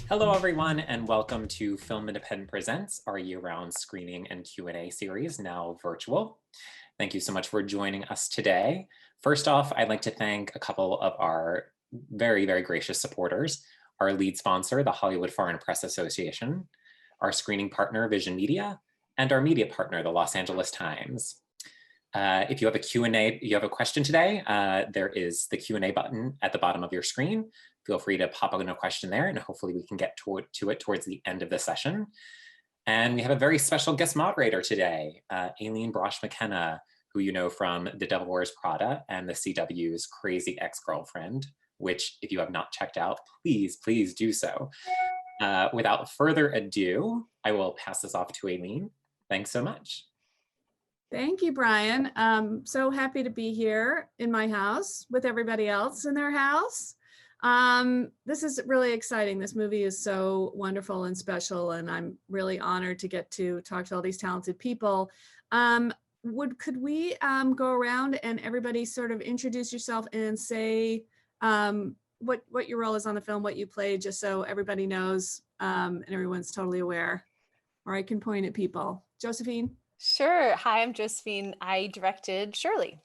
Hello, everyone, and welcome to Film Independent Presents, our year-round screening and Q&A series, now virtual. Thank you so much for joining us today. First off, I'd like to thank a couple of our very, very gracious supporters, our lead sponsor, the Hollywood Foreign Press Association, our screening partner, Vision Media, and our media partner, the Los Angeles Times. If you have a Q&A, you have a question today, there is the Q&A button at the bottom of your screen. Feel free to pop in a question there, and hopefully we can get to it towards the end of the session. And we have a very special guest moderator today, Aileen Brosh McKenna, who you know from The Devil Wears Prada and the CW's Crazy Ex-Girlfriend, which if you have not checked out, please do so. Without further ado, I will pass this off to Aileen. Thanks so much. Thank you, Brian. So happy to be here in my house with everybody else in their house. This is really exciting. This movie is so wonderful and special, and I'm really honored to get to talk to all these talented people. Could we go around and everybody sort of introduce yourself and say what your role is on the film, what you played, just so everybody knows and everyone's totally aware, or I can point at people. Josephine? Sure. Hi, I'm Josephine. I directed Shirley.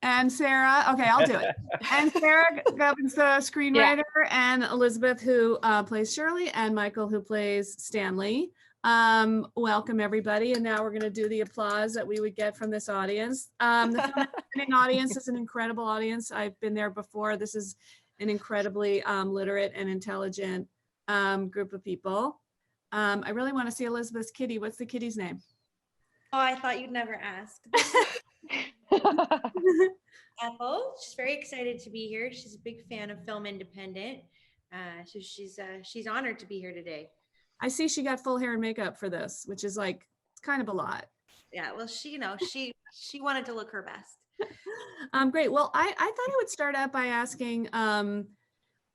And Sarah, okay, I'll do it. And Sarah Gubbins, the screenwriter, and Elisabeth, who plays Shirley, and Michael, who plays Stanley. Welcome, everybody. And now we're going to do the applause that we would get from this audience. The film audience is an incredible audience. I've been there before. This is an incredibly literate and intelligent group of people. I really want to see Elisabeth's kitty. What's the kitty's name? Oh, I thought you'd never ask. Ethel. She's very excited to be here. She's a big fan of Film Independent. So she's honored to be here today. I see she got full hair and makeup for this, which is like, it's kind of a lot. Yeah, well, she wanted to look her best. Great. Well, I thought I would start out by asking, I'm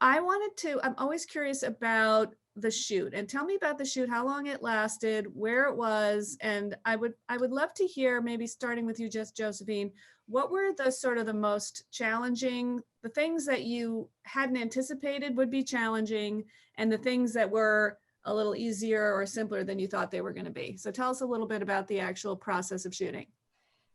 always curious about the shoot, and tell me about the shoot, how long it lasted, where it was, and I would love to hear, maybe starting with you, just Josephine, what were the sort of the most challenging, the things that you hadn't anticipated would be challenging, and the things that were a little easier or simpler than you thought they were going to be. So tell us a little bit about the actual process of shooting.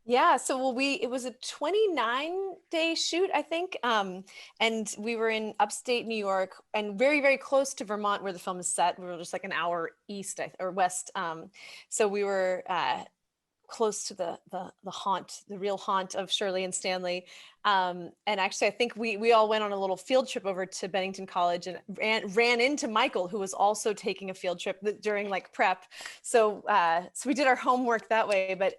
Yeah, so it was a 29-day shoot, I think. And we were in upstate New York and very, very close to Vermont where the film is set. We were just like an hour east or west. So we were close to the real haunt of Shirley and Stanley. And actually, I think we all went on a little field trip over to Bennington College and ran into Michael, who was also taking a field trip during like prep. So we did our homework that way, but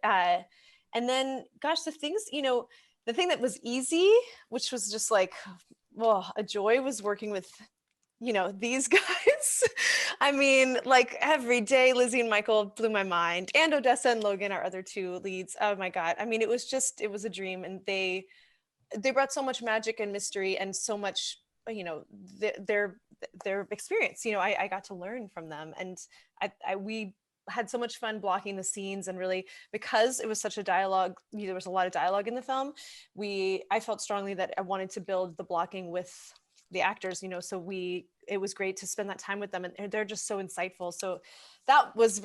and then, gosh, the thing that was easy, which was just like, well, a joy, was working with, these guys. I mean, like every day, Lizzie and Michael blew my mind, and Odessa and Logan, our other two leads. Oh my God. I mean, it was a dream, and they brought so much magic and mystery and so much, their experience. I got to learn from them, and we had so much fun blocking the scenes, and really, because it was such a dialogue, there was a lot of dialogue in the film, I felt strongly that I wanted to build the blocking with the actors, so it was great to spend that time with them, and they're just so insightful. So that was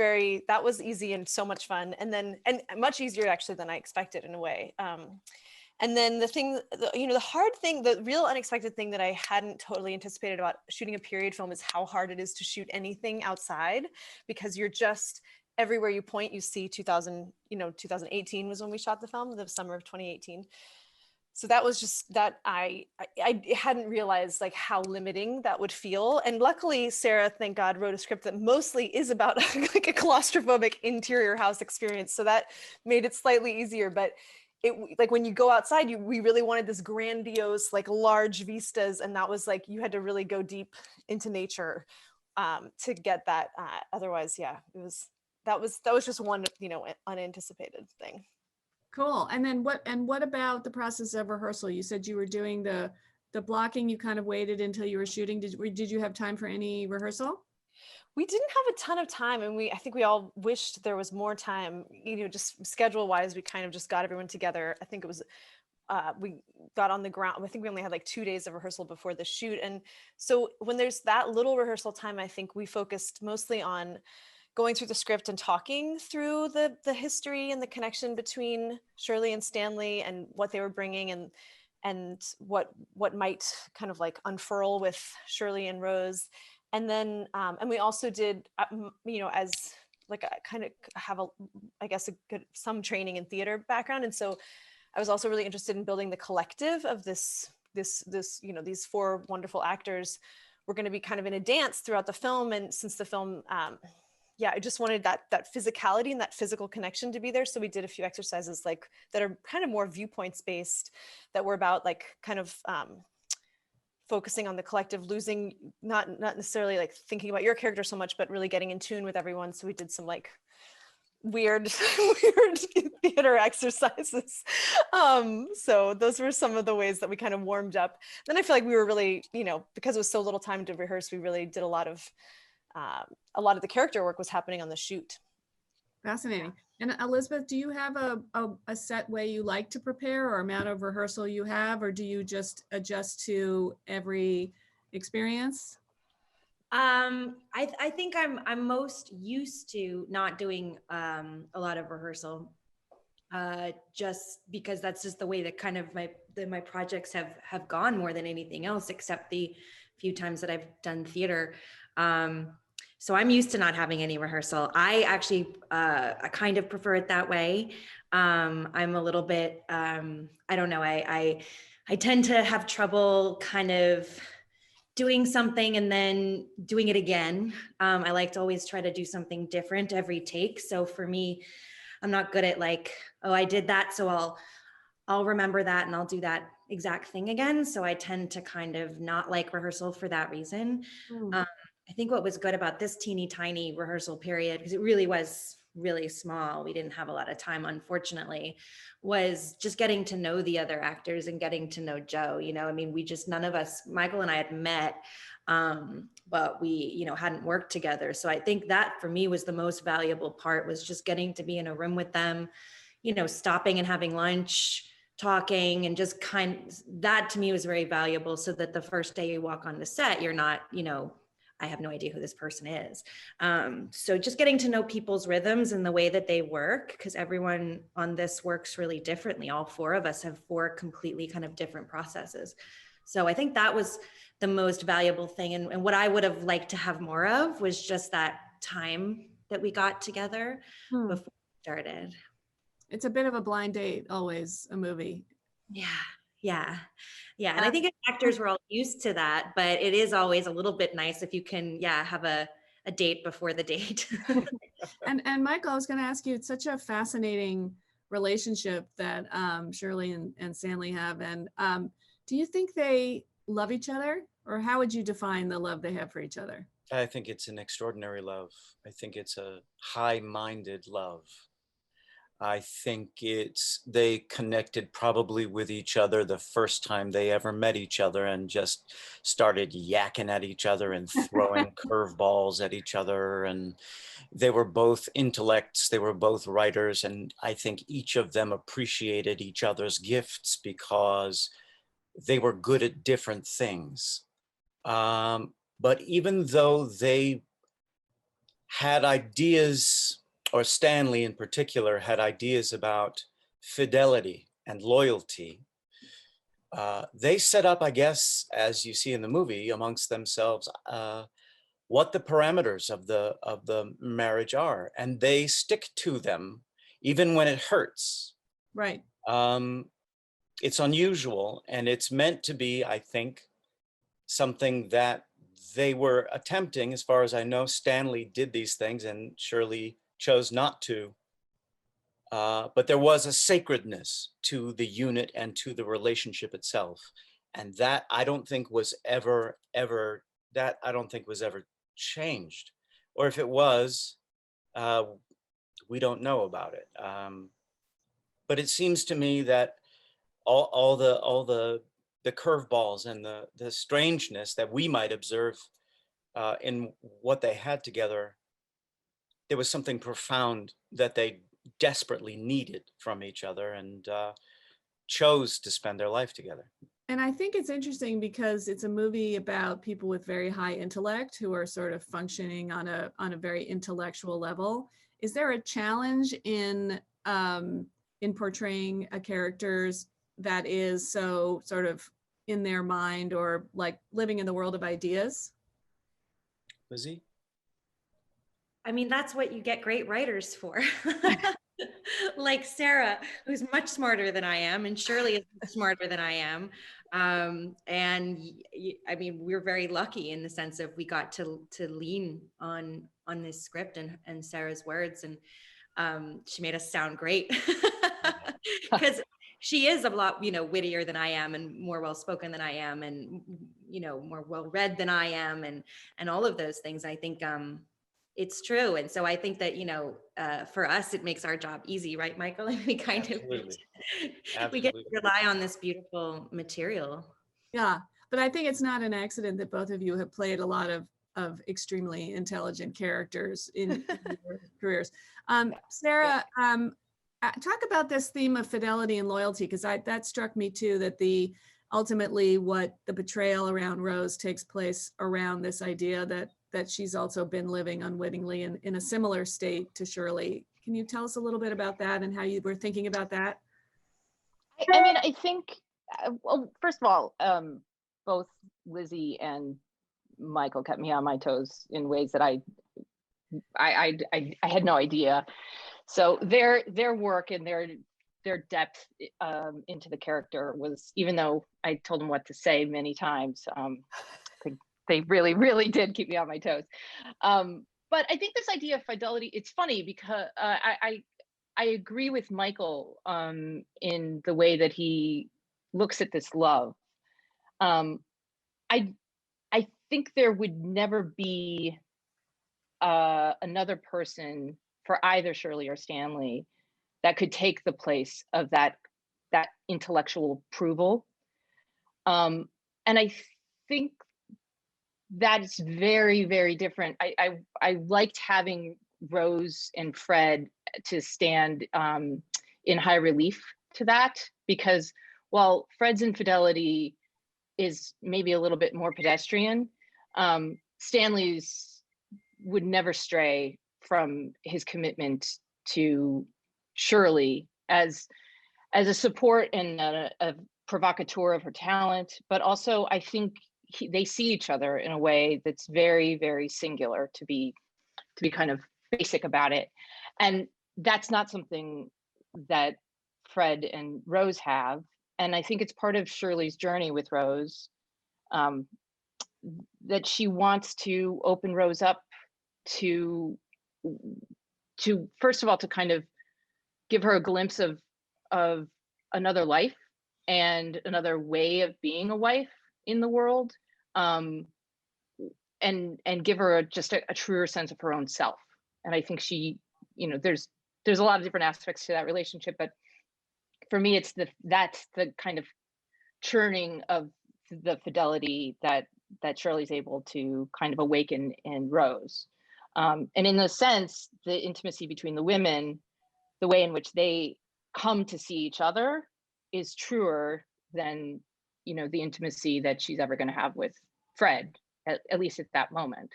easy and so much fun, and much easier actually than I expected in a way. And then the hard thing, the real unexpected thing that I hadn't totally anticipated about shooting a period film is how hard it is to shoot anything outside, because you're just, everywhere you point, you see 2018 was when we shot the film, the summer of 2018. So that was just that I hadn't realized like how limiting that would feel. And luckily, Sarah, thank God, wrote a script that mostly is about like a claustrophobic interior house experience. So that made it slightly easier, but like when you go outside, we really wanted this grandiose, like large vistas, and that was like you had to really go deep into nature to get that. Otherwise, yeah, that was just one unanticipated thing. Cool. And then what about the process of rehearsal? You said you were doing the blocking. You kind of waited until you were shooting. Did you have time for any rehearsal? We didn't have a ton of time, and I think we all wished there was more time, just schedule wise, we kind of just got everyone together. I think it was we got on the ground. I think we only had like 2 days of rehearsal before the shoot. And so when there's that little rehearsal time, I think we focused mostly on going through the script and talking through the history and the connection between Shirley and Stanley and what they were bringing, and what might kind of like unfurl with Shirley and Rose. And then and we also did you know, as like I kind of have I guess some training in theater background, and so I was also really interested in building the collective of this you know, these 4 wonderful actors were going to be kind of in a dance throughout the film. And since the film yeah, I just wanted that physicality and that physical connection to be there. So we did a few exercises like that are kind of more viewpoints based, that were about like kind of focusing on the collective, losing, not necessarily like thinking about your character so much, but really getting in tune with everyone. So we did some like weird theater exercises. So those were some of the ways that we kind of warmed up. Then I feel like we were really, you know, because it was so little time to rehearse, we really did a lot of the character work was happening on the shoot. Fascinating. And Elisabeth, do you have a set way you like to prepare, or amount of rehearsal you have, or do you just adjust to every experience? I think I'm most used to not doing a lot of rehearsal, just because that's just the way that kind of my projects have gone more than anything else, except the few times that I've done theater. So I'm used to not having any rehearsal. I actually I kind of prefer it that way. I'm a little bit I don't know. I tend to have trouble kind of doing something and then doing it again. I like to always try to do something different every take. So for me, I'm not good at like, oh, I did that, so I'll remember that and I'll do that exact thing again. So I tend to kind of not like rehearsal for that reason. I think what was good about this teeny tiny rehearsal period, because it really was really small, we didn't have a lot of time, unfortunately, was just getting to know the other actors and getting to know Joe. You know, I mean, none of us, Michael and I had met, but we, you know, hadn't worked together. So I think that for me was the most valuable part, was just getting to be in a room with them, you know, stopping and having lunch, talking, and just that to me was very valuable, so that the first day you walk on the set, you're not, you know, I have no idea who this person is. So just getting to know people's rhythms and the way that they work, because everyone on this works really differently. All 4 of us have 4 completely kind of different processes. So I think that was the most valuable thing. And what I would have liked to have more of was just that time that we got together before we started. It's a bit of a blind date, always, a movie. Yeah. And I think as actors, we're all used to that, but it is always a little bit nice if you can, have a date before the date. And Michael, I was going to ask you, it's such a fascinating relationship that Shirley and Stanley have. And do you think they love each other, or how would you define the love they have for each other? I think it's an extraordinary love. I think it's a high-minded love. I think they connected probably with each other the first time they ever met each other, and just started yakking at each other and throwing curveballs at each other. And they were both intellects, they were both writers, and I think each of them appreciated each other's gifts because they were good at different things. But even though they had ideas, or Stanley in particular had ideas about fidelity and loyalty, they set up, I guess, as you see in the movie, amongst themselves, what the parameters of the marriage are, and they stick to them even when it hurts. Right. It's unusual, and it's meant to be, I think, something that they were attempting. As far as I know, Stanley did these things and Shirley chose not to. But there was a sacredness to the unit and to the relationship itself. And that I don't think was ever changed. Or if it was, we don't know about it. But it seems to me that all the curveballs and the strangeness that we might observe in what they had together, there was something profound that they desperately needed from each other. And chose to spend their life together. And I think it's interesting because it's a movie about people with very high intellect who are sort of functioning on a very intellectual level. Is there a challenge in portraying a characters that is so sort of in their mind or like living in the world of ideas? Lizzie? I mean, that's what you get great writers for. Like Sarah, who's much smarter than I am, and Shirley is smarter than I am. I mean, we're very lucky in the sense of we got to lean on this script and Sarah's words, and she made us sound great because she is a lot, wittier than I am, and more well-spoken than I am, and more well-read than I am, and all of those things. I think it's true. And so I think that, for us, it makes our job easy, right, Michael? And we kind Absolutely. of, we get to rely on this beautiful material. Yeah, but I think it's not an accident that both of you have played a lot of extremely intelligent characters in your careers. Sarah, talk about this theme of fidelity and loyalty, because that struck me too, that ultimately what the betrayal around Rose takes place around this idea that she's also been living unwittingly in a similar state to Shirley. Can you tell us a little bit about that and how you were thinking about that? I mean, I think, well, first of all, both Lizzie and Michael kept me on my toes in ways that I had no idea. So their work and their depth into the character was, even though I told them what to say many times, they really, really did keep me on my toes. But I think this idea of fidelity, it's funny because I agree with Michael in the way that he looks at this love. I think there would never be another person for either Shirley or Stanley that could take the place of that intellectual approval. And I think that is very, very different. I liked having Rose and Fred to stand in high relief to that, because while Fred's infidelity is maybe a little bit more pedestrian, Stanley's would never stray from his commitment to Shirley as a support and a provocateur of her talent, but also I think they see each other in a way that's very, very singular, to be kind of basic about it. And that's not something that Fred and Rose have. And I think it's part of Shirley's journey with Rose, that she wants to open Rose up to first of all, to kind of give her a glimpse of another life and another way of being a wife in the world, and give her just a truer sense of her own self. And I think she, there's a lot of different aspects to that relationship, but for me, that's the kind of churning of the fidelity that Shirley's able to kind of awaken in Rose. And in a sense, the intimacy between the women, the way in which they come to see each other, is truer than the intimacy that she's ever going to have with Fred, at least at that moment.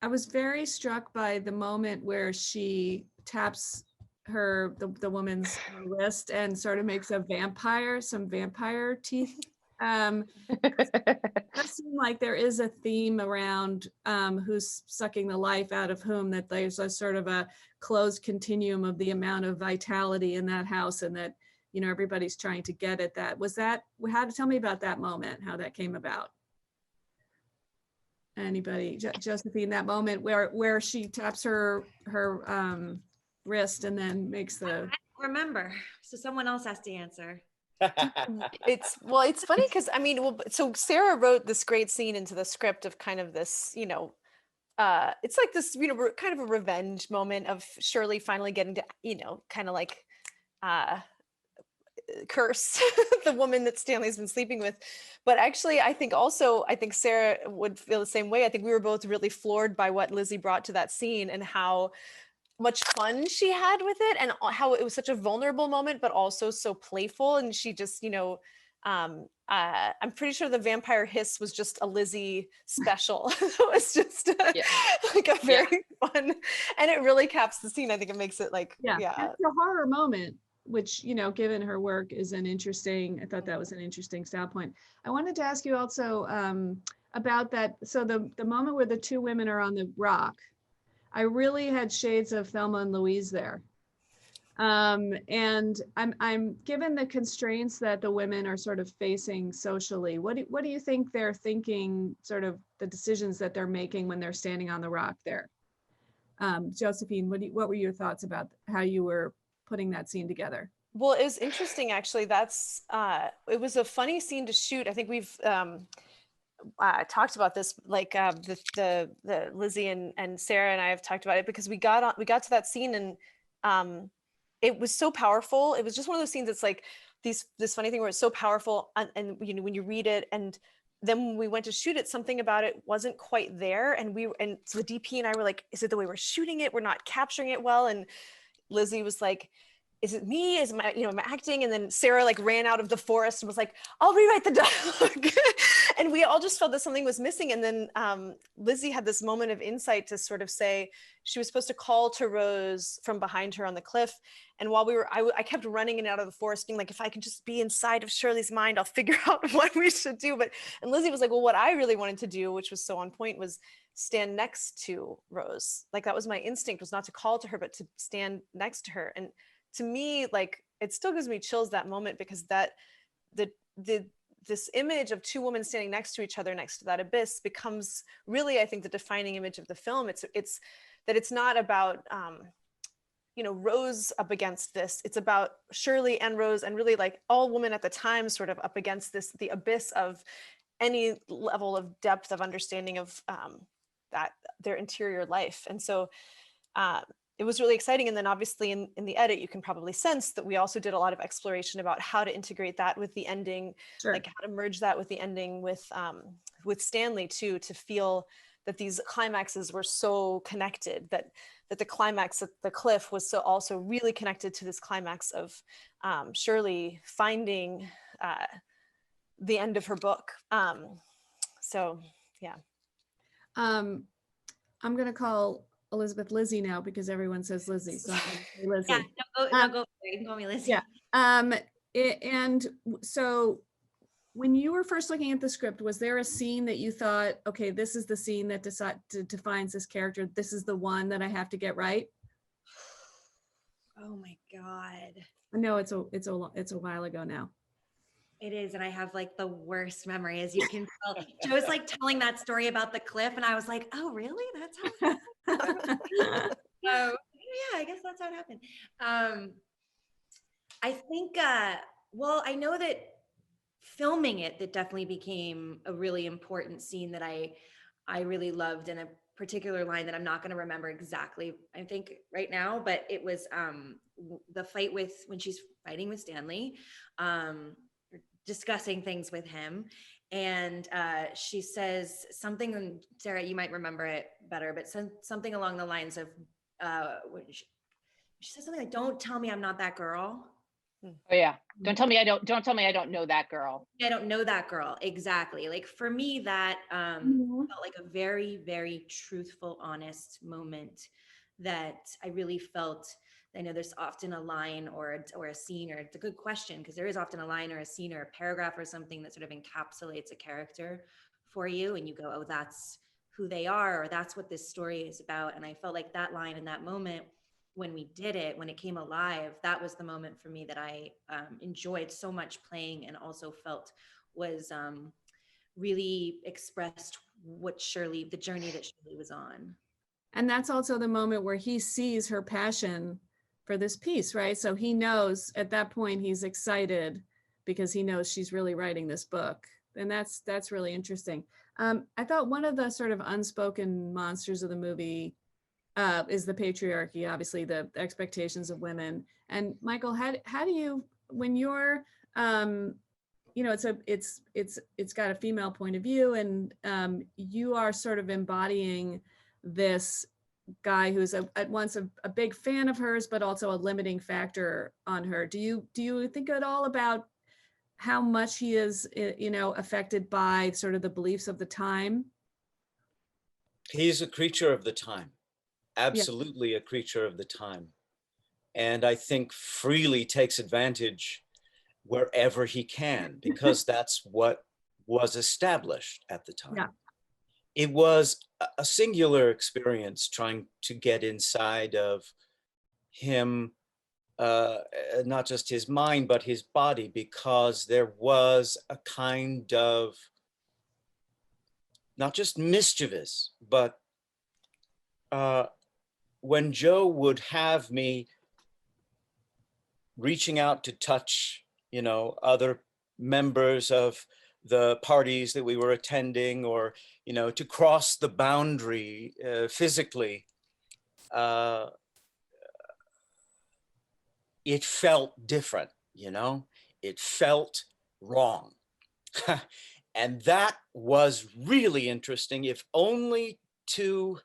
I was very struck by the moment where she taps the woman's wrist and sort of makes some vampire teeth. It does seem like there is a theme around who's sucking the life out of whom, that there's a sort of a closed continuum of the amount of vitality in that house, and that everybody's trying to get at that. Tell me about that moment, how that came about. Anybody? Josephine, that moment where she taps her wrist and then makes the... I don't remember, so someone else has to answer. It's funny because so Sarah wrote this great scene into the script of kind of this, it's like this, kind of a revenge moment of Shirley finally getting to, kind of like curse the woman that Stanley's been sleeping with. But actually, I think Sarah would feel the same way. I think we were both really floored by what Lizzie brought to that scene, and how much fun she had with it, and how it was such a vulnerable moment, but also so playful. And she just, I'm pretty sure the vampire hiss was just a Lizzie special. It was just like a very fun, and it really caps the scene. I think it makes it like, It's a horror moment, which, given her work is I thought that was an interesting style point. I wanted to ask you also about that. So the moment where the two women are on the rock, I really had shades of Thelma and Louise there. And I'm given the constraints that the women are sort of facing socially. What do you think they're thinking, sort of the decisions that they're making when they're standing on the rock there? Josephine, what were your thoughts about how you were putting that scene together? Well, it was interesting, actually. It was a funny scene to shoot. I think we've talked about this, like the Lizzie and Sarah and I have talked about it, because we got to that scene, and it was so powerful. It was just one of those scenes that's like this funny thing where it's so powerful, and when you read it, and then when we went to shoot it, something about it wasn't quite there, and so the DP and I were like, is it the way we're shooting it? We're not capturing it well. And Lizzie was like, is it me? Is my, am I acting? And then Sarah like ran out of the forest and was like, I'll rewrite the dialogue. And we all just felt that something was missing. And then Lizzie had this moment of insight to sort of say, she was supposed to call to Rose from behind her on the cliff. And while I kept running in and out of the forest being like, if I can just be inside of Shirley's mind, I'll figure out what we should do. And Lizzie was like, well, what I really wanted to do, which was so on point, was stand next to Rose. Like that was my instinct, was not to call to her, but to stand next to her. And to me, like, it still gives me chills, that moment, because that this image of two women standing next to each other next to that abyss becomes really, I think, the defining image of the film. It's that it's not about Rose up against this. It's about Shirley and Rose, and really like all women at the time sort of up against the abyss of any level of depth of understanding of that their interior life. And so it was really exciting. And then obviously in the edit, you can probably sense that we also did a lot of exploration about how to integrate that with the ending, like how to merge that with the ending with Stanley too, to feel that these climaxes were so connected, that the climax at the cliff was so also really connected to this climax of Shirley finding the end of her book. So yeah. I'm gonna call Elisabeth Lizzie now, because everyone says Lizzie. So I'm gonna say Lizzie. Yeah, go for it. You can call me Lizzie. Yeah. And so when you were first looking at the script, was there a scene that you thought, okay, this is the scene that defines this character, this is the one that I have to get right? Oh my God. No, it's a while ago now. It is, and I have like the worst memory, as you can tell. Joe's like telling that story about the cliff, and I was like, oh really? That's how it happened? Yeah, I guess that's how it happened. I think, well, I know that filming it, that definitely became a really important scene that I really loved, and a particular line that I'm not going to remember exactly, I think right now, but it was the fight when she's fighting with Stanley, discussing things with him, and she says something, and Sarah, you might remember it better, but something along the lines of she says something like, don't tell me I'm not that girl. Oh yeah, don't tell me I don't know that girl. I don't know that girl. Exactly. Like for me, that felt like a very, very truthful, honest moment that I really felt. I know there's often a line or a scene, or it's a good question, because there is often a line or a scene or a paragraph or something that sort of encapsulates a character for you, and you go, oh, that's who they are, or that's what this story is about. And I felt like that line in that moment, when we did it, when it came alive, that was the moment for me that I enjoyed so much playing, and also felt was really expressed what the journey that Shirley was on. And that's also the moment where he sees her passion for this piece, right? So he knows at that point, he's excited because he knows she's really writing this book. And that's really interesting. I thought one of the sort of unspoken monsters of the movie is the patriarchy, obviously the expectations of women. And Michael, how do you, when you're, it's got a female point of view, and you are sort of embodying this guy who's at once a big fan of hers, but also a limiting factor on her. Do you think at all about how much he is, affected by sort of the beliefs of the time? He's a creature of the time, Yeah. absolutely a creature of the time. And I think freely takes advantage wherever he can, because that's what was established at the time. Yeah. It was a singular experience trying to get inside of him, not just his mind, but his body, because there was a kind of, not just mischievous, but when Joe would have me reaching out to touch, other members of the parties that we were attending, or, to cross the boundary physically, it felt different, it felt wrong. And that was really interesting, if only to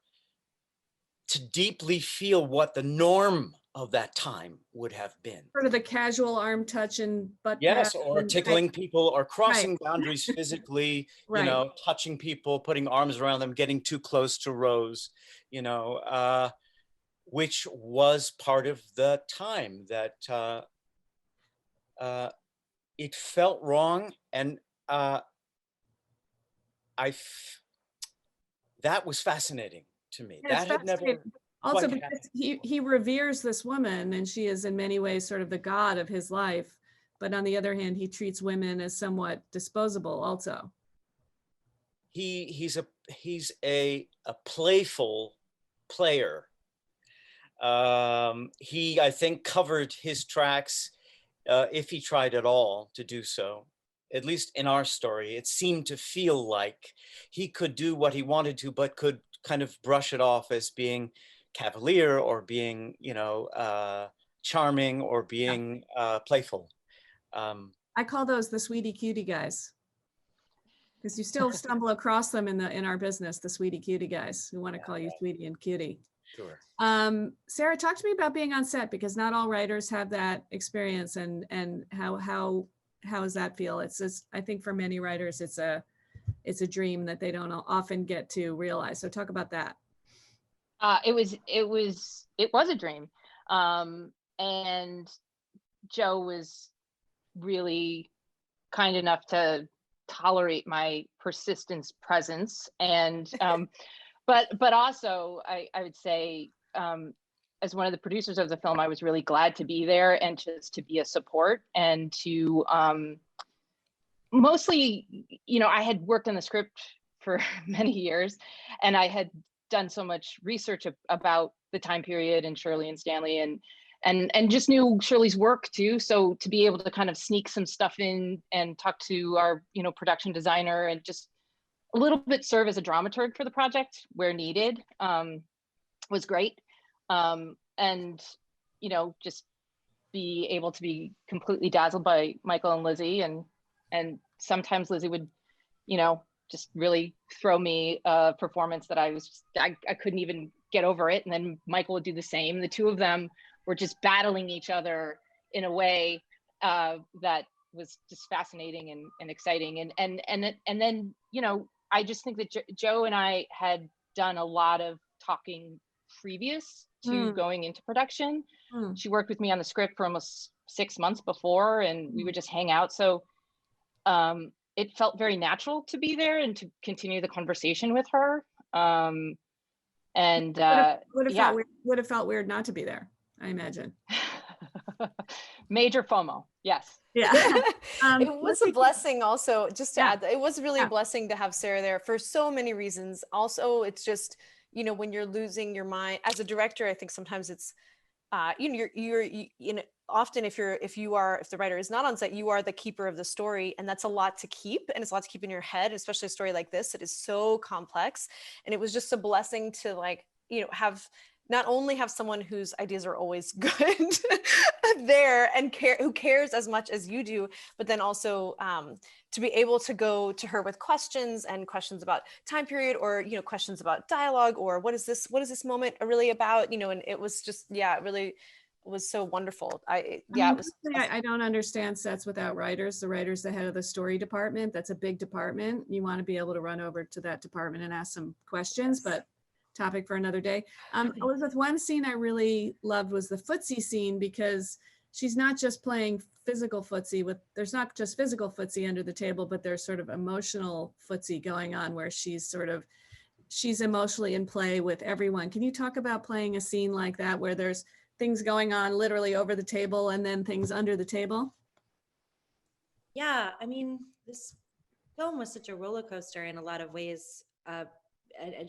deeply feel what the norm of that time would have been. Sort of the casual arm touch and butt Yes, pat or and- tickling people, or crossing Right. boundaries physically, Right. touching people, putting arms around them, getting too close to Rose, which was part of the time that it felt wrong. And that was fascinating to me. Yeah, it's That had never fascinating. Also, quite because happened. he reveres this woman, and she is in many ways sort of the god of his life. But on the other hand, he treats women as somewhat disposable also. He's a playful player. He, I think, covered his tracks, if he tried at all to do so. At least in our story, it seemed to feel like he could do what he wanted to, but could kind of brush it off as being cavalier, or being, charming, or being playful. I call those the sweetie cutie guys, because you still stumble across them in our business, the sweetie cutie guys who want to call you sweetie and cutie. Sure. Sarah, talk to me about being on set, because not all writers have that experience, and how does that feel? It's just, I think for many writers, it's a dream that they don't often get to realize. So talk about that. It was a dream. And Joe was really kind enough to tolerate my persistence presence. And, but also I would say, as one of the producers of the film, I was really glad to be there and just to be a support, and to, mostly, I had worked on the script for many years, and I had done so much research about the time period and Shirley and Stanley, and just knew Shirley's work too. So to be able to kind of sneak some stuff in and talk to our, production designer, and just a little bit serve as a dramaturg for the project where needed, was great. And, just be able to be completely dazzled by Michael and Lizzie, and sometimes Lizzie would, just really throw me a performance that I couldn't even get over it. And then Michael would do the same. The two of them were just battling each other in a way that was just fascinating and exciting. And then, I just think that Joe and I had done a lot of talking previous to going into production. She worked with me on the script for almost 6 months before, and we would just hang out. So it felt very natural to be there and to continue the conversation with her. And would have felt weird not to be there, I imagine. Major FOMO, yes. Yeah. It was a blessing also, just to add that it was really Yeah. a blessing to have Sarah there for so many reasons. Also, it's just, when you're losing your mind as a director, I think sometimes it's, often if the writer is not on set, you are the keeper of the story, and that's a lot to keep, and it's a lot to keep in your head, especially a story like this. It is so complex, and it was just a blessing to have not only have someone whose ideas are always good there and who cares as much as you do, but then also to be able to go to her with questions about time period, or questions about dialogue, or what is this moment really about, and it was just, it really was so wonderful. It was. I don't understand sets without writers. The writer's the head of the story department. That's a big department. You want to be able to run over to that department and ask some questions, but topic for another day. Elizabeth, one scene I really loved was the Footsie scene, because she's not just playing physical footsie there's not just physical footsie under the table, but there's sort of emotional footsie going on where she's emotionally in play with everyone. Can you talk about playing a scene like that where there's things going on literally over the table and then things under the table? Yeah, I mean, this film was such a roller coaster in a lot of ways,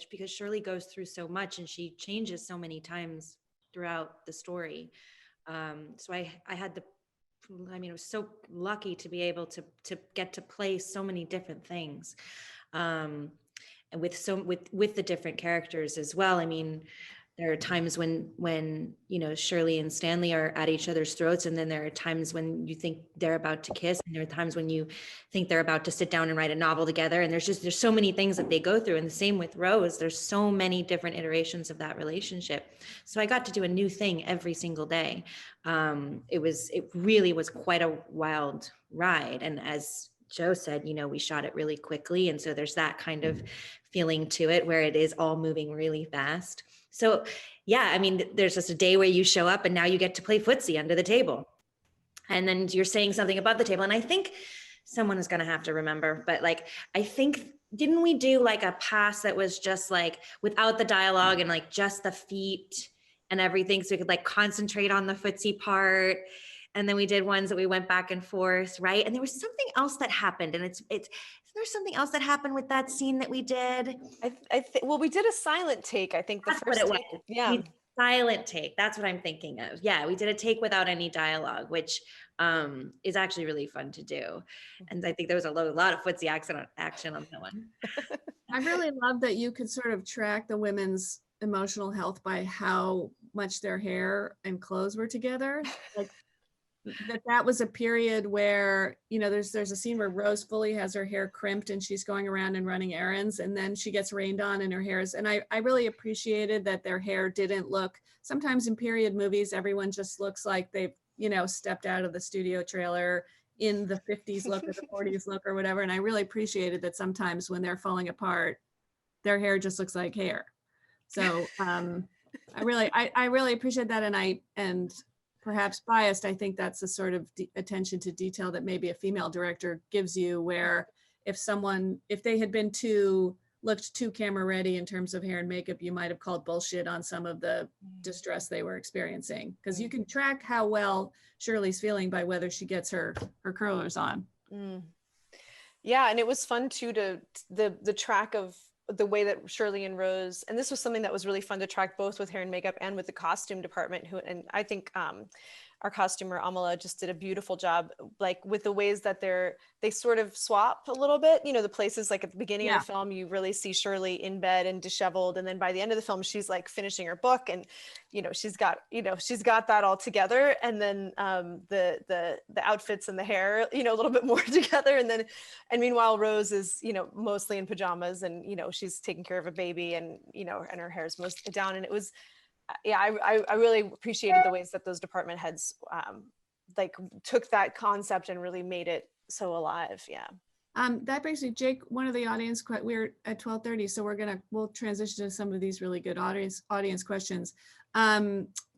because Shirley goes through so much and she changes so many times throughout the story. So I was so lucky to be able to get to play so many different things, and with the different characters as well. I mean, there are times when Shirley and Stanley are at each other's throats, and then there are times when you think they're about to kiss, and there are times when you think they're about to sit down and write a novel together. And there's so many things that they go through. And the same with Rose. There's so many different iterations of that relationship. So I got to do a new thing every single day. It really was quite a wild ride. And as Joe said, we shot it really quickly. And so there's that kind of feeling to it where it is all moving really fast. So yeah, I mean, there's just a day where you show up and now you get to play footsie under the table. And then you're saying something above the table. And I think someone is going to have to remember, but didn't we do like a pass that was just like without the dialogue and like just the feet and everything, so we could like concentrate on the footsie part? And then we did ones that we went back and forth, right? And there was something else that happened, and there's something else that happened with that scene that we did. Well, we did a silent take. I think That's first what it take. was. Yeah. Silent take. That's what I'm thinking of. Yeah, we did a take without any dialogue, which is actually really fun to do. And I think there was a lot of footsie action on that one. I really love that you could sort of track the women's emotional health by how much their hair and clothes were together. Like that was a period where, there's a scene where Rose fully has her hair crimped and she's going around and running errands, and then she gets rained on and her hair's, and I really appreciated that their hair didn't look, sometimes in period movies, everyone just looks like they've, stepped out of the studio trailer in the 50s look or the 40s look or whatever. And I really appreciated that sometimes when they're falling apart, their hair just looks like hair. So I really appreciate that. And perhaps biased, I think that's a sort of attention to detail that maybe a female director gives you, where if they had been looked too camera ready in terms of hair and makeup, you might have called bullshit on some of the distress they were experiencing. Because you can track how well Shirley's feeling by whether she gets her curlers on. Yeah, and it was fun too, to the track of the way that Shirley and Rose, and this was something that was really fun to track both with hair and makeup and with the costume department, and I think our costumer Amala just did a beautiful job, like with the ways that they sort of swap a little bit, the places like at the beginning of the film, you really see Shirley in bed and disheveled. And then by the end of the film, she's like finishing her book and, she's got that all together. And then the outfits and the hair, a little bit more together. And meanwhile, Rose is, mostly in pajamas and, she's taking care of a baby and, and her hair's mostly down. And it was, I really appreciated the ways that those department heads took that concept and really made it so alive. Yeah. That brings me, Jake, one of the audience, we're at 12:30, so we'll transition to some of these really good audience questions.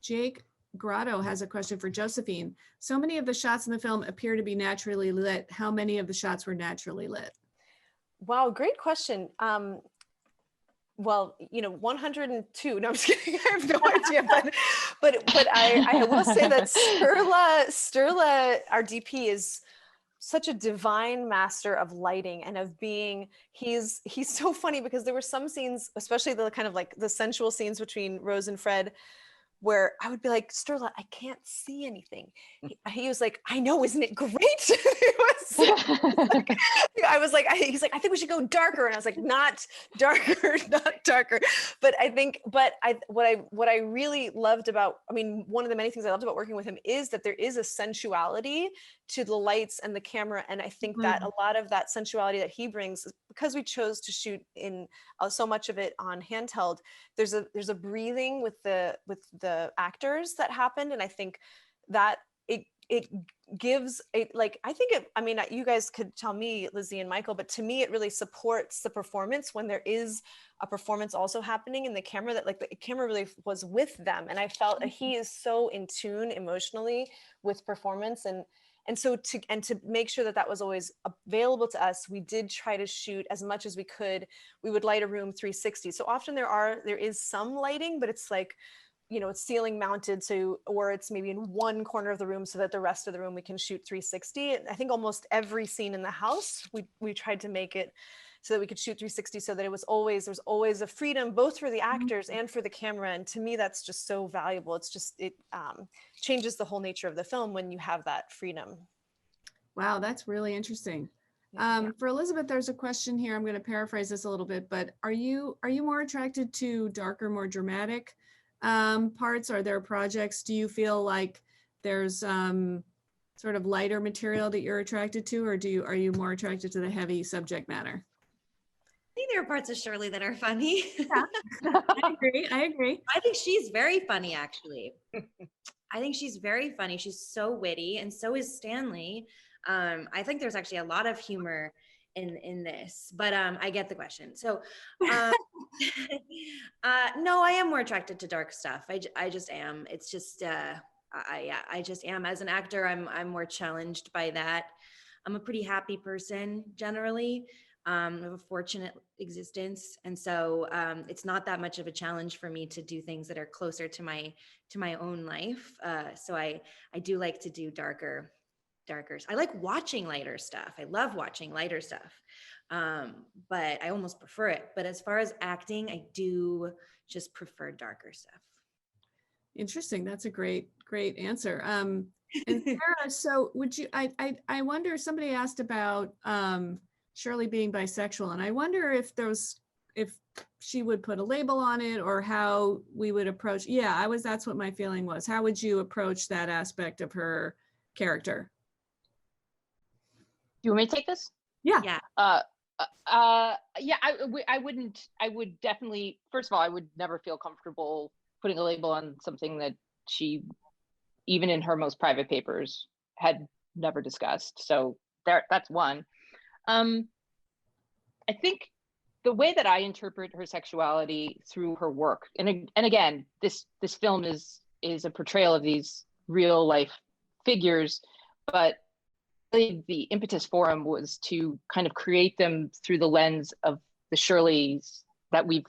Jake Grotto has a question for Josephine. So many of the shots in the film appear to be naturally lit. How many of the shots were naturally lit? Wow, great question. Well, 102. No, I'm just kidding. I have no idea. But I will say that Sturla, our DP, is such a divine master of lighting and of being. He's so funny, because there were some scenes, especially the kind of like the sensual scenes between Rose and Fred, where I would be like, Sterla, I can't see anything. He was like, I know, isn't it great? I was like, he's like, I think we should go darker. And I was like, not darker, not darker. But what I really loved about, I mean, one of the many things I loved about working with him is that there is a sensuality to the lights and the camera. And I think that a lot of that sensuality that he brings, because we chose to shoot in so much of it on handheld, there's a breathing with the actors that happened. And I think that it gives a, like, I think it, I mean, you guys could tell me, Lizzie and Michael, but to me, it really supports the performance when there is a performance also happening in the camera, that like the camera really was with them. And I felt that he is so in tune emotionally with performance. And so to make sure that that was always available to us, we did try to shoot as much as we could. We would light a room 360. So often there is some lighting, but it's like, you know, it's ceiling mounted, so, or it's maybe in one corner of the room so that the rest of the room we can shoot 360. I think almost every scene in the house, we tried to make it so that we could shoot 360, so that there was always a freedom both for the actors and for the camera. And to me, that's just so valuable. It's just, it changes the whole nature of the film when you have that freedom. Wow, that's really interesting. For Elisabeth, there's a question here. I'm going to paraphrase this a little bit, but are you more attracted to darker, more dramatic parts? Are there projects, do you feel like there's sort of lighter material that you're attracted to, or are you more attracted to the heavy subject matter? I think there are parts of Shirley that are funny. Yeah. I agree. I think she's very funny, actually. I think she's very funny. She's so witty, and so is Stanley. I think there's actually a lot of humor in this, but I get the question. So no, I am more attracted to dark stuff. I just am. It's just I just am. As an actor, I'm more challenged by that. I'm a pretty happy person generally. I have a fortunate existence, and so it's not that much of a challenge for me to do things that are closer to my own life. So I do like to do darker. I like watching lighter stuff. I love watching lighter stuff, but I almost prefer it. But as far as acting, I do just prefer darker stuff. Interesting. That's a great answer. And Sarah, so would you? I wonder. Somebody asked about Shirley being bisexual, and I wonder if she would put a label on it, or how we would approach. Yeah, that's what my feeling was. How would you approach that aspect of her character? Do you want me to take this? Yeah. Yeah. I would definitely, first of all, I would never feel comfortable putting a label on something that she, even in her most private papers, had never discussed. So that's one. I think the way that I interpret her sexuality through her work, and again, this film is a portrayal of these real life figures, but the impetus for him was to kind of create them through the lens of the Shirleys that we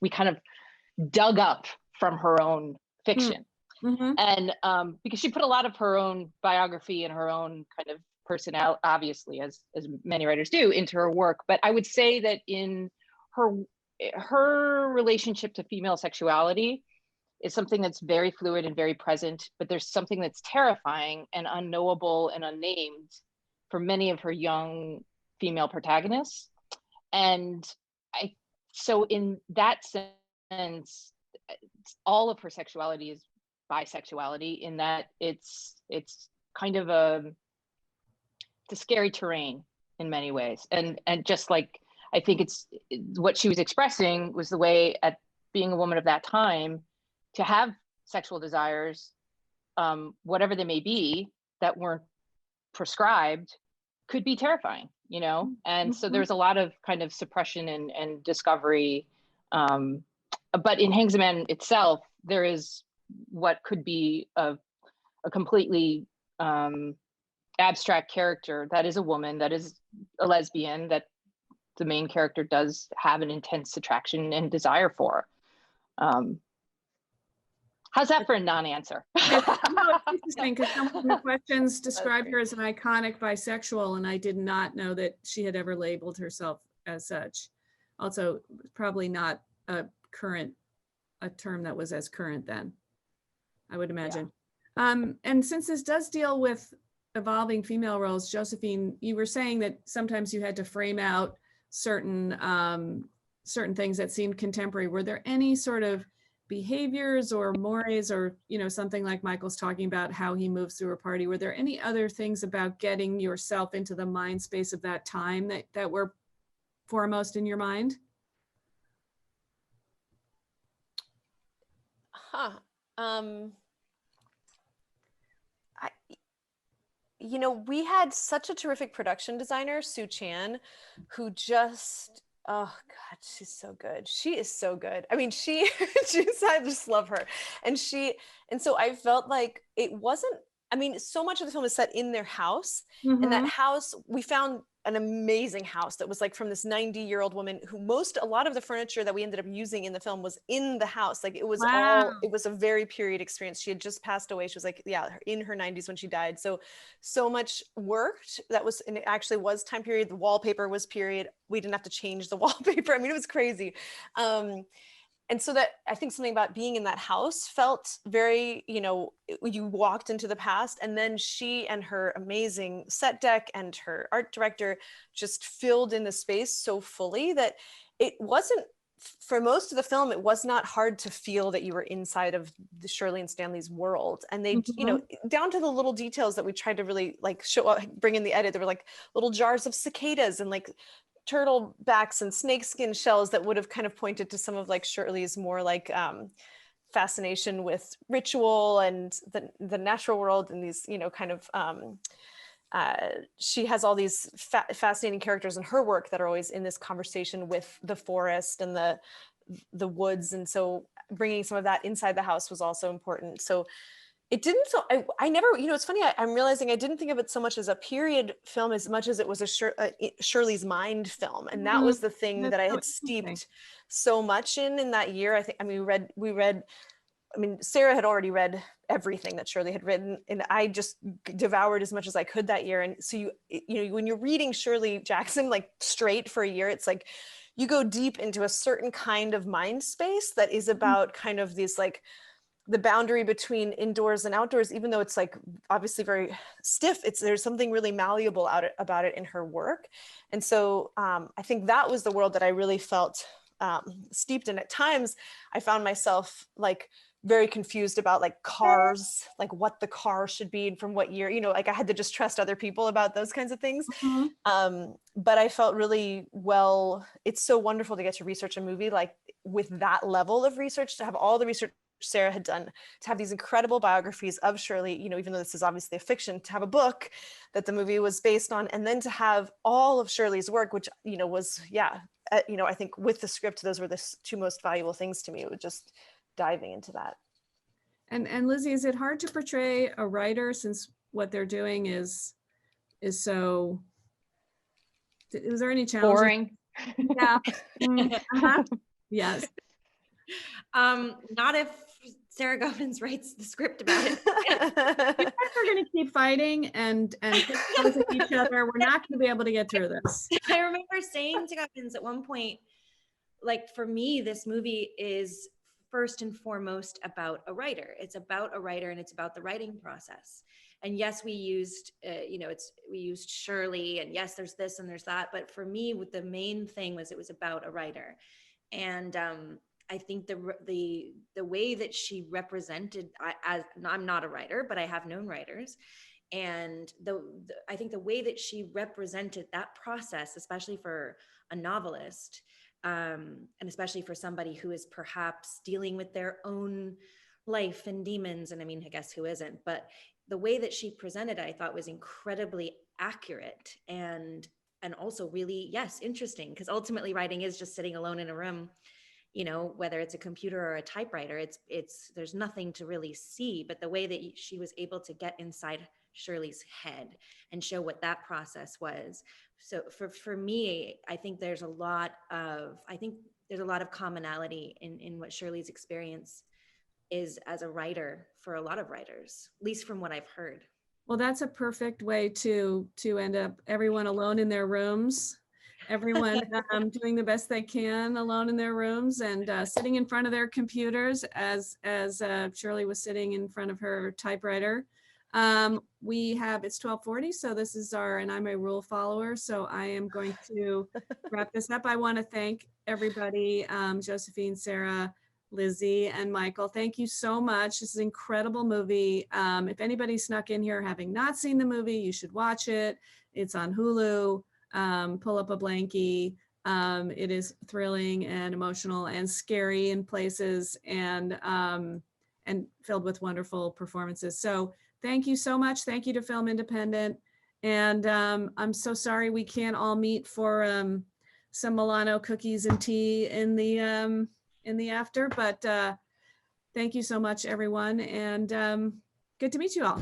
kind of dug up from her own fiction. Mm-hmm. And because she put a lot of her own biography and her own kind of personality, obviously, as many writers do, into her work. But I would say that in her relationship to female sexuality is something that's very fluid and very present, but there's something that's terrifying and unknowable and unnamed for many of her young female protagonists. And so in that sense, all of her sexuality is bisexuality, in that it's kind of a scary terrain in many ways. And just like, I think it's what she was expressing was the way, at being a woman of that time, to have sexual desires, whatever they may be, that weren't prescribed, could be terrifying, you know? And so there's a lot of kind of suppression and discovery. But in Hangs a Man itself, there is what could be a completely abstract character that is a woman, that is a lesbian, that the main character does have an intense attraction and desire for. How's that for a non-answer? No, it's interesting, because some of the questions described her as an iconic bisexual, and I did not know that she had ever labeled herself as such. Also, probably not a term that was as current then. I would imagine. And since this does deal with evolving female roles, Josephine, you were saying that sometimes you had to frame out certain certain things that seemed contemporary. Were there any sort of behaviors or mores, or something like Michael's talking about how he moves through a party? Were there any other things about getting yourself into the mind space of that time that were foremost in your mind? We had such a terrific production designer, Sue Chan, who just, oh God, she's so good. She is so good. I mean, I just love her. And so I felt like it wasn't, so much of the film is set in their house. And that house, we found an amazing house that was like from this 90-year-old woman who a lot of the furniture that we ended up using in the film was in the house. Like it was it was a very period experience. She had just passed away. She was like, in her 90s when she died. So much worked and it actually was time period. The wallpaper was period. We didn't have to change the wallpaper. It was crazy. And so that I think something about being in that house felt very, you walked into the past, and then she and her amazing set deck and her art director just filled in the space so fully that it wasn't, for most of the film, it was not hard to feel that you were inside of the Shirley and Stanley's world. And they, down to the little details that we tried to really like bring in the edit. There were like little jars of cicadas and like turtle backs and snakeskin shells that would have kind of pointed to some of like Shirley's more like fascination with ritual and the natural world, and these she has all these fascinating characters in her work that are always in this conversation with the forest and the woods, and so bringing some of that inside the house was also important. So it didn't feel, I never, it's funny, I'm realizing I didn't think of it so much as a period film as much as it was a Shirley's mind film. And that was the thing that I had steeped so much in that year. We read, Sarah had already read everything that Shirley had written, and I just devoured as much as I could that year. And so when you're reading Shirley Jackson, like straight for a year, it's like, you go deep into a certain kind of mind space that is about kind of these like, the boundary between indoors and outdoors, even though it's like obviously very stiff, there's something really malleable about it in her work. And so I think that was the world that I really felt steeped in. At times, I found myself like very confused about like cars, like what the car should be and from what year, like I had to just trust other people about those kinds of things. But I felt really it's so wonderful to get to research a movie like with that level of research, to have all the research Sarah had done, to have these incredible biographies of Shirley, even though this is obviously a fiction, to have a book that the movie was based on, and then to have all of Shirley's work, which, was, I think with the script, those were the two most valuable things to me. It was just diving into that. And Lizzie, is it hard to portray a writer since what they're doing is so, is there any challenge? Boring. Yeah. Yes. Not if Sarah Gubbins writes the script about it. You guys are going to keep fighting and opposing each other. We're not going to be able to get through this. I remember saying to Gubbins at one point, like, for me, this movie is first and foremost about a writer. It's about a writer, and it's about the writing process. And yes, we used, we used Shirley, and yes, there's this and there's that. But for me, the main thing was it was about a writer. And I think the way that she represented, I'm not a writer, but I have known writers, and I think the way that she represented that process, especially for a novelist, and especially for somebody who is perhaps dealing with their own life and demons, and I guess who isn't, but the way that she presented it, I thought was incredibly accurate and also really, yes, interesting, because ultimately writing is just sitting alone in a room. Whether it's a computer or a typewriter, there's nothing to really see, but the way that she was able to get inside Shirley's head and show what that process was. So for me, I think there's a lot of commonality in what Shirley's experience is as a writer for a lot of writers, at least from what I've heard. Well, that's a perfect way to end up everyone alone in their rooms everyone doing the best they can alone in their rooms and sitting in front of their computers as Shirley was sitting in front of her typewriter. It's 12:40, so this is and I'm a rule follower, so I am going to wrap this up. I want to thank everybody, Josephine, Sarah, Lizzie, and Michael. Thank you so much. This is an incredible movie. If anybody snuck in here having not seen the movie, you should watch it. It's on Hulu. Pull up a blankie. It is thrilling and emotional and scary in places, and filled with wonderful performances. So thank you so much. Thank you to Film Independent. And I'm so sorry we can't all meet for some Milano cookies and tea in the after, but thank you so much, everyone. And good to meet you all.